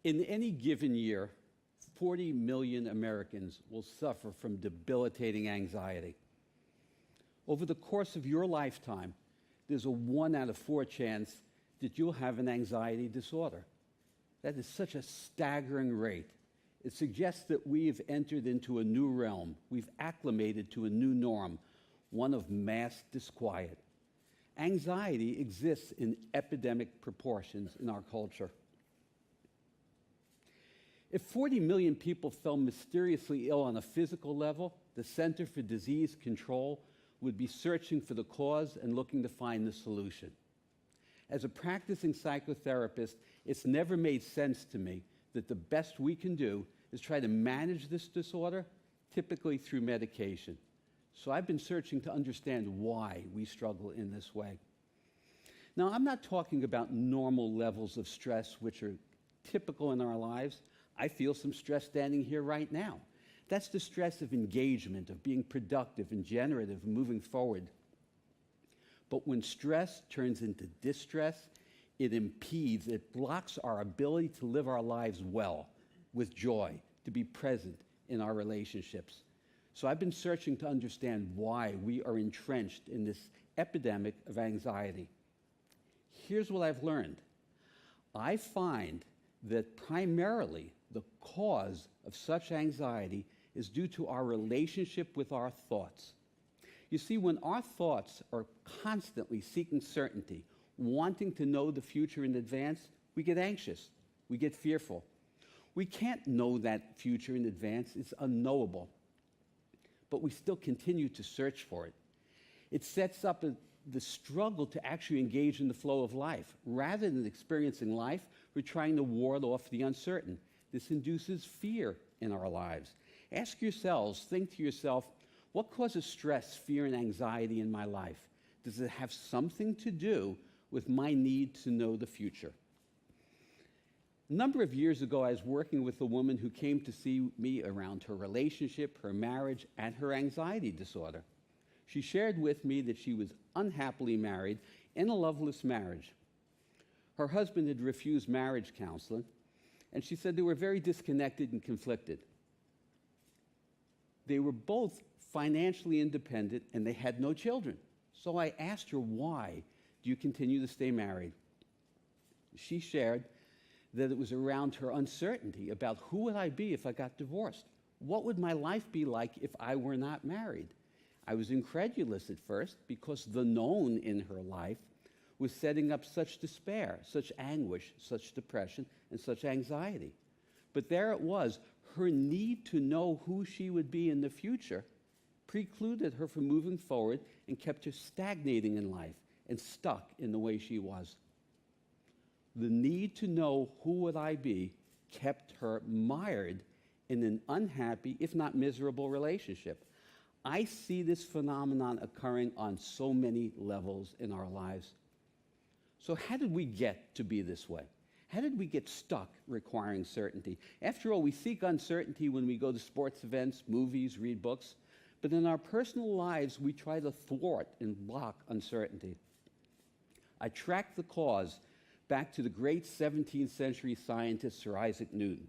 In any given year, 40 million Americans will suffer from debilitating anxiety. Over the course of your lifetime, there's a 1 out of 4 chance that you'll have an anxiety disorder. That is such a staggering rate. It suggests that we've entered into a new realm. We've acclimated to a new norm, one of mass disquiet. Anxiety exists in epidemic proportions in our culture. If 40 million people fell mysteriously ill on a physical level, the Center for Disease Control would be searching for the cause and looking to find the solution. As a practicing psychotherapist, it's never made sense to me that the best we can do is try to manage this disorder, typically through medication. So I've been searching to understand why we struggle in this way. Now, I'm not talking about normal levels of stress which are typical in our lives. I feel some stress standing here right now. That's the stress of engagement, of being productive and generative and moving forward. But when stress turns into distress, it impedes, it blocks our ability to live our lives well, with joy, to be present in our relationships. So I've been searching to understand why we are entrenched in this epidemic of anxiety. Here's what I've learned. I find that primarily the cause of such anxiety is due to our relationship with our thoughts. You see, when our thoughts are constantly seeking certainty, wanting to know the future in advance, we get anxious, we get fearful. We can't know that future in advance, it's unknowable. But we still continue to search for it. It sets up the struggle to actually engage in the flow of life. Rather than experiencing life, we're trying to ward off the uncertain. This induces fear in our lives. Ask yourselves, think to yourself, what causes stress, fear, and anxiety in my life? Does it have something to do with my need to know the future? A number of years ago, I was working with a woman who came to see me around her relationship, her marriage, and her anxiety disorder. She shared with me that she was unhappily married in a loveless marriage. Her husband had refused marriage counseling, and she said they were very disconnected and conflicted. They were both financially independent, and they had no children. So I asked her, why do you continue to stay married? She shared that it was around her uncertainty about who would I be if I got divorced? What would my life be like if I were not married? I was incredulous at first because the known in her life was setting up such despair, such anguish, such depression, and such anxiety. But there it was, her need to know who she would be in the future precluded her from moving forward and kept her stagnating in life and stuck in the way she was. The need to know who would I be kept her mired in an unhappy, if not miserable, relationship. I see this phenomenon occurring on so many levels in our lives. So how did we get to be this way? How did we get stuck requiring certainty? After all, we seek uncertainty when we go to sports events, movies, read books. But in our personal lives, we try to thwart and block uncertainty. I tracked the cause back to the great 17th century scientist Sir Isaac Newton.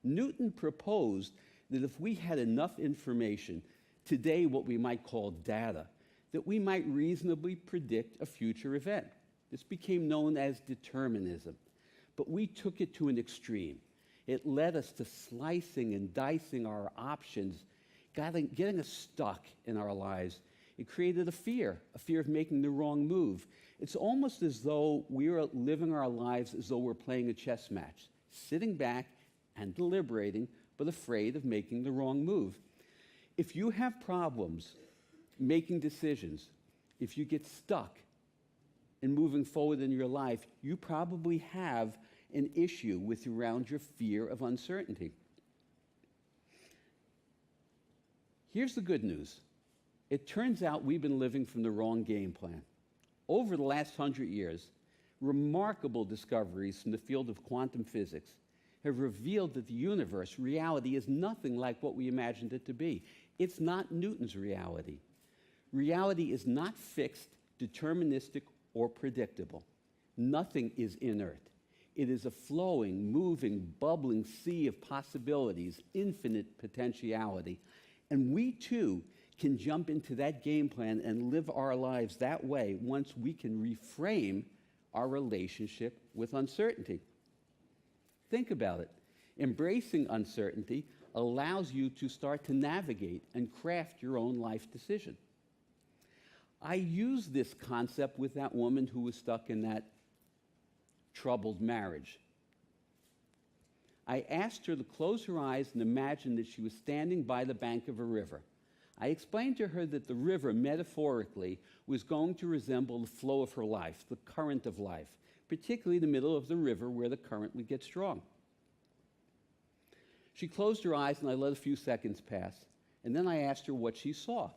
Newton proposed that if we had enough information, today what we might call data, that we might reasonably predict a future event. This became known as determinism. But we took it to an extreme. It led us to slicing and dicing our options, getting us stuck in our lives. It created a fear of making the wrong move. It's almost as though we are living our lives as though we're playing a chess match, sitting back and deliberating, but afraid of making the wrong move. If you have problems making decisions, if you get stuck in moving forward in your life, you probably have an issue with around your fear of uncertainty. Here's the good news. It turns out we've been living from the wrong game plan. Over the last 100 years, remarkable discoveries from the field of quantum physics have revealed that the universe, reality, is nothing like what we imagined it to be. It's not Newton's reality. Reality is not fixed, deterministic, or predictable. Nothing is inert. It is a flowing, moving, bubbling sea of possibilities, infinite potentiality. And we too can jump into that game plan and live our lives that way once we can reframe our relationship with uncertainty. Think about it. Embracing uncertainty allows you to start to navigate and craft your own life decision. I used this concept with that woman who was stuck in that troubled marriage. I asked her to close her eyes and imagine that she was standing by the bank of a river. I explained to her that the river, metaphorically, was going to resemble the flow of her life, the current of life, particularly the middle of the river where the current would get strong. She closed her eyes and I let a few seconds pass, and then I asked her what she saw.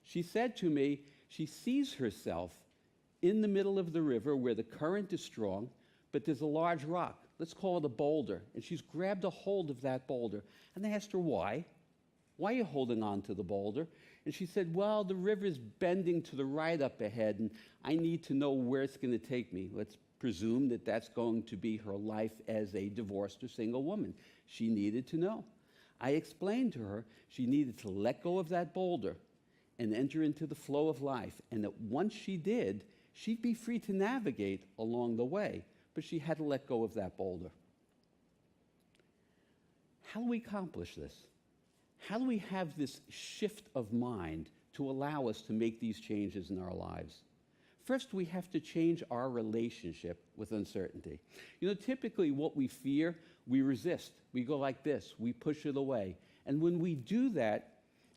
She said to me she sees herself in the middle of the river where the current is strong, but there's a large rock. Let's call it a boulder. And she's grabbed a hold of that boulder. And I asked her why. Why are you holding on to the boulder? And she said, well, the river's bending to the right up ahead, and I need to know where it's going to take me. Let's presume that that's going to be her life as a divorced or single woman. She needed to know. I explained to her she needed to let go of that boulder and enter into the flow of life, and that once she did, she'd be free to navigate along the way, but she had to let go of that boulder. How do we accomplish this? How do we have this shift of mind to allow us to make these changes in our lives? First, we have to change our relationship with uncertainty. You know, typically what we fear, we resist. We go like this. We push it away. And when we do that,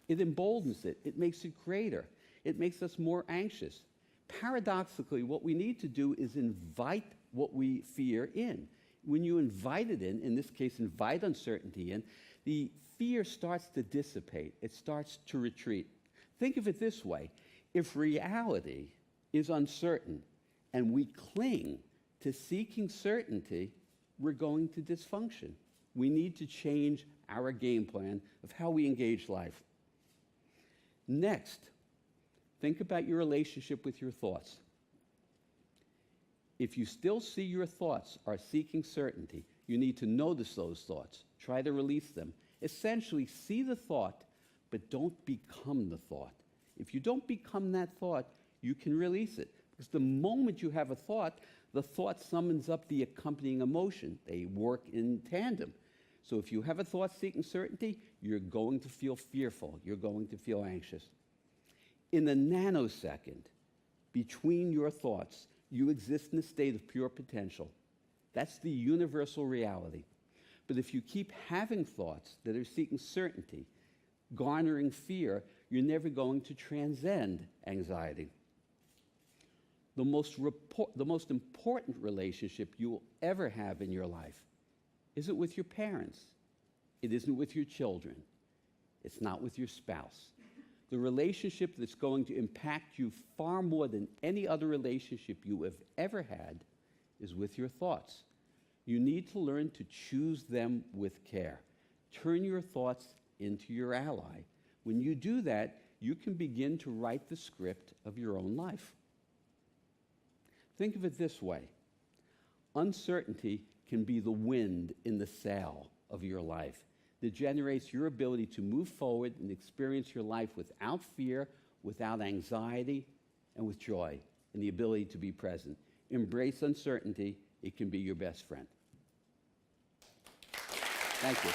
it emboldens it. It makes it greater. It makes us more anxious. Paradoxically, what we need to do is invite what we fear in. When you invite it in this case, invite uncertainty in, the fear starts to dissipate. It starts to retreat. Think of it this way. If reality is uncertain and we cling to seeking certainty, we're going to dysfunction. We need to change our game plan of how we engage life. Next, think about your relationship with your thoughts. If you still see your thoughts are seeking certainty, you need to notice those thoughts. Try to release them. Essentially, see the thought, but don't become the thought. If you don't become that thought, you can release it. Because the moment you have a thought, the thought summons up the accompanying emotion. They work in tandem. So if you have a thought seeking certainty, you're going to feel fearful. You're going to feel anxious. In the nanosecond between your thoughts, you exist in a state of pure potential. That's the universal reality. But if you keep having thoughts that are seeking certainty, garnering fear, you're never going to transcend anxiety. The most important relationship you will ever have in your life isn't with your parents. It isn't with your children. It's not with your spouse. The relationship that's going to impact you far more than any other relationship you have ever had is with your thoughts. You need to learn to choose them with care. Turn your thoughts into your ally. When you do that, you can begin to write the script of your own life. Think of it this way. Uncertainty can be the wind in the sail of your life that generates your ability to move forward and experience your life without fear, without anxiety, and with joy, and the ability to be present. Embrace uncertainty. It can be your best friend. Thank you.